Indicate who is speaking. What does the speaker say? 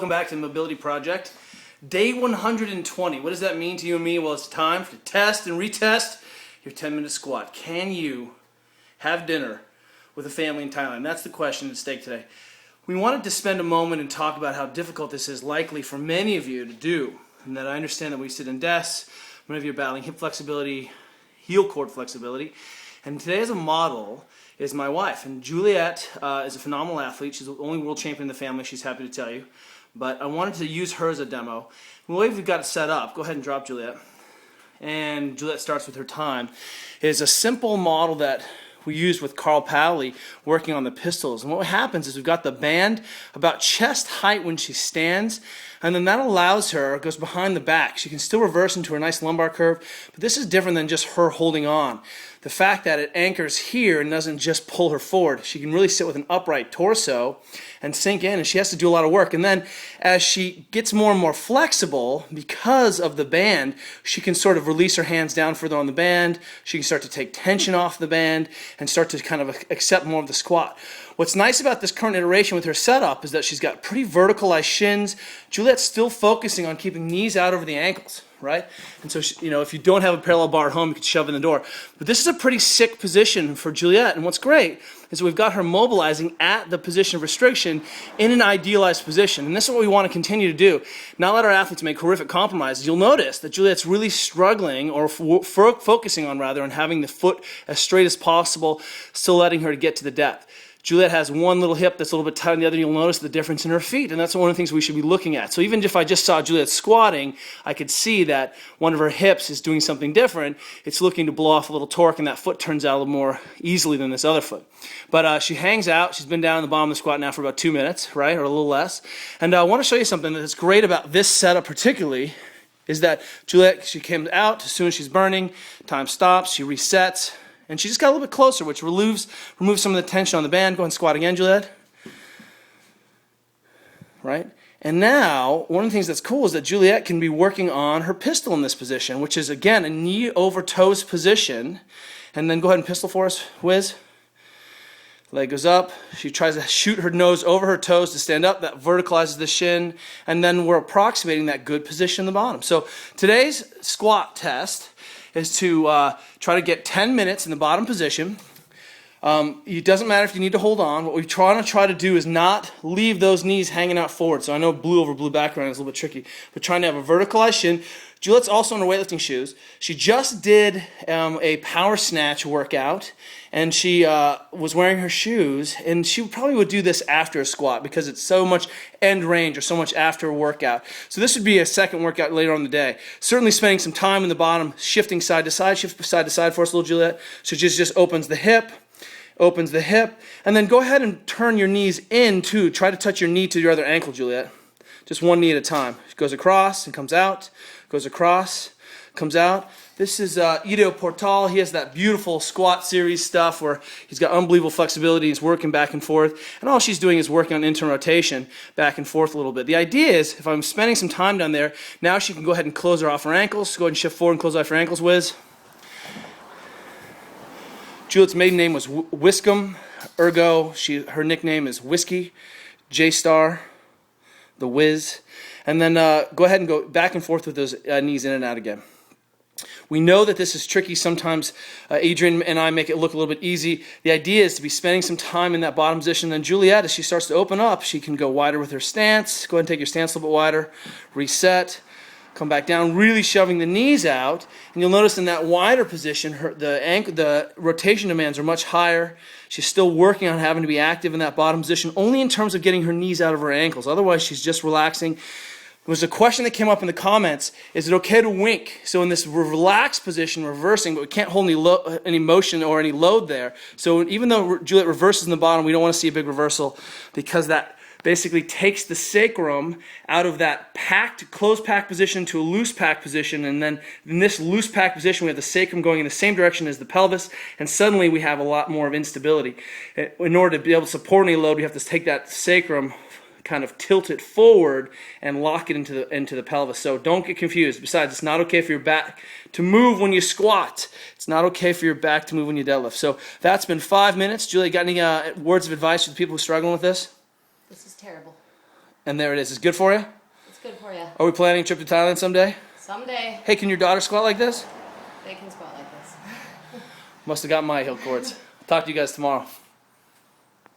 Speaker 1: Welcome back to the Mobility Project. Day 120. What does that mean to you and me? Well, it's time to test and retest your 10-minute squat. Can you have dinner with a family in Thailand? That's the question at stake today. We wanted to spend a moment and talk about how difficult this is likely for many of you to do. And that I understand that we sit in desks, many of you are battling hip flexibility, heel cord flexibility. And today as a model is my wife. And Juliet is a phenomenal athlete. She's the only world champion in the family, she's happy to tell you. But I wanted to use her as a demo. The way we've got it set up, go ahead and drop Juliet. And Juliet starts with her time. Is a simple model that we used with Carl Pally working on the pistols. And what happens is we've got the band about chest height when she stands, and then that allows her, goes behind the back. She can still reverse into her nice lumbar curve, but this is different than just her holding on. The fact that it anchors here and doesn't just pull her forward. She can really sit with an upright torso and sink in, and she has to do a lot of work. And then as she gets more and more flexible, because of the band, she can sort of release her hands down further on the band. She can start to take tension off the band and start to kind of accept more of the squat. What's nice about this current iteration with her setup is that she's got pretty verticalized shins. Juliet's still focusing on keeping knees out over the ankles, right? And so, if you don't have a parallel bar at home, you can shove it in the door. But this is a pretty sick position for Juliet. And what's great is that we've got her mobilizing at the position of restriction in an idealized position. And this is what we want to continue to do. Not let our athletes make horrific compromises. You'll notice that Juliet's really struggling, or focusing on rather, on having the foot as straight as possible, still letting her get to the depth. Juliet has one little hip that's a little bit tighter than the other. You'll notice the difference in her feet, and that's one of the things we should be looking at. So even if I just saw Juliet squatting, I could see that one of her hips is doing something different. It's looking to blow off a little torque, and that foot turns out a little more easily than this other foot. But she hangs out. She's been down in the bottom of the squat now for about 2 minutes, right, or a little less. And I want to show you something that's great about this setup particularly, is that Juliet, she comes out as soon as she's burning, time stops, she resets, and she just got a little bit closer, which removes some of the tension on the band. Go ahead and squat again, Juliet. Right? And now, one of the things that's cool is that Juliet can be working on her pistol in this position, which is, again, a knee over toes position. And then go ahead and pistol for us, Wiz. Leg goes up. She tries to shoot her nose over her toes to stand up. That verticalizes the shin. And then we're approximating that good position in the bottom. So today's squat test is to try to get 10 minutes in the bottom position. It doesn't matter if you need to hold on. What we try to do is not leave those knees hanging out forward. So I know blue over blue background is a little bit tricky, but trying to have a verticalized shin. Juliet's also in her weightlifting shoes. She just did a power snatch workout, and she was wearing her shoes, and she probably would do this after a squat because it's so much end range or so much after a workout. So this would be a second workout later on in the day. Certainly spending some time in the bottom, shifting side to side. Shift side to side for us, little Juliet. So she just opens the hip, and then go ahead and turn your knees in too. Try to touch your knee to your other ankle, Juliet. Just one knee at a time. It goes across and comes out, goes across, comes out. This is Ido Portal. He has that beautiful squat series stuff where he's got unbelievable flexibility. He's working back and forth. And all she's doing is working on internal rotation back and forth a little bit. The idea is, if I'm spending some time down there, now she can go ahead and close her off her ankles. Go ahead and shift forward and close off her ankles, Wiz. Juliet's maiden name was Wiscombe, ergo her nickname is Whiskey, J-Star, the Wiz. And then go ahead and go back and forth with those knees in and out again. We know that this is tricky. Sometimes Adrian and I make it look a little bit easy. The idea is to be spending some time in that bottom position. Then Juliet, as she starts to open up, she can go wider with her stance. Go ahead and take your stance a little bit wider. Reset. Come back down, really shoving the knees out. And you'll notice in that wider position, the rotation demands are much higher. She's still working on having to be active in that bottom position, only in terms of getting her knees out of her ankles. Otherwise, she's just relaxing. There was a question that came up in the comments, is it okay to wink? So in this relaxed position, reversing, but we can't hold any motion or any load there. So even though Juliet reverses in the bottom, we don't want to see a big reversal because that basically takes the sacrum out of that closed packed position to a loose packed position, and then in this loose packed position we have the sacrum going in the same direction as the pelvis, and suddenly we have a lot more of instability. In order to be able to support any load, we have to take that sacrum, kind of tilt it forward and lock it into the pelvis. So don't get confused. Besides, it's not okay for your back to move when you squat. It's not okay for your back to move when you deadlift. So that's been 5 minutes. Julie, got any words of advice for the people who are struggling with this?
Speaker 2: This is terrible. And there it is. It's good for you?
Speaker 3: It's good for you.
Speaker 2: Are we planning a trip to Thailand someday?
Speaker 3: Someday.
Speaker 2: Hey, can your daughter squat like this?
Speaker 3: They can squat like this.
Speaker 2: Must have got my heel cords. Talk to you guys tomorrow.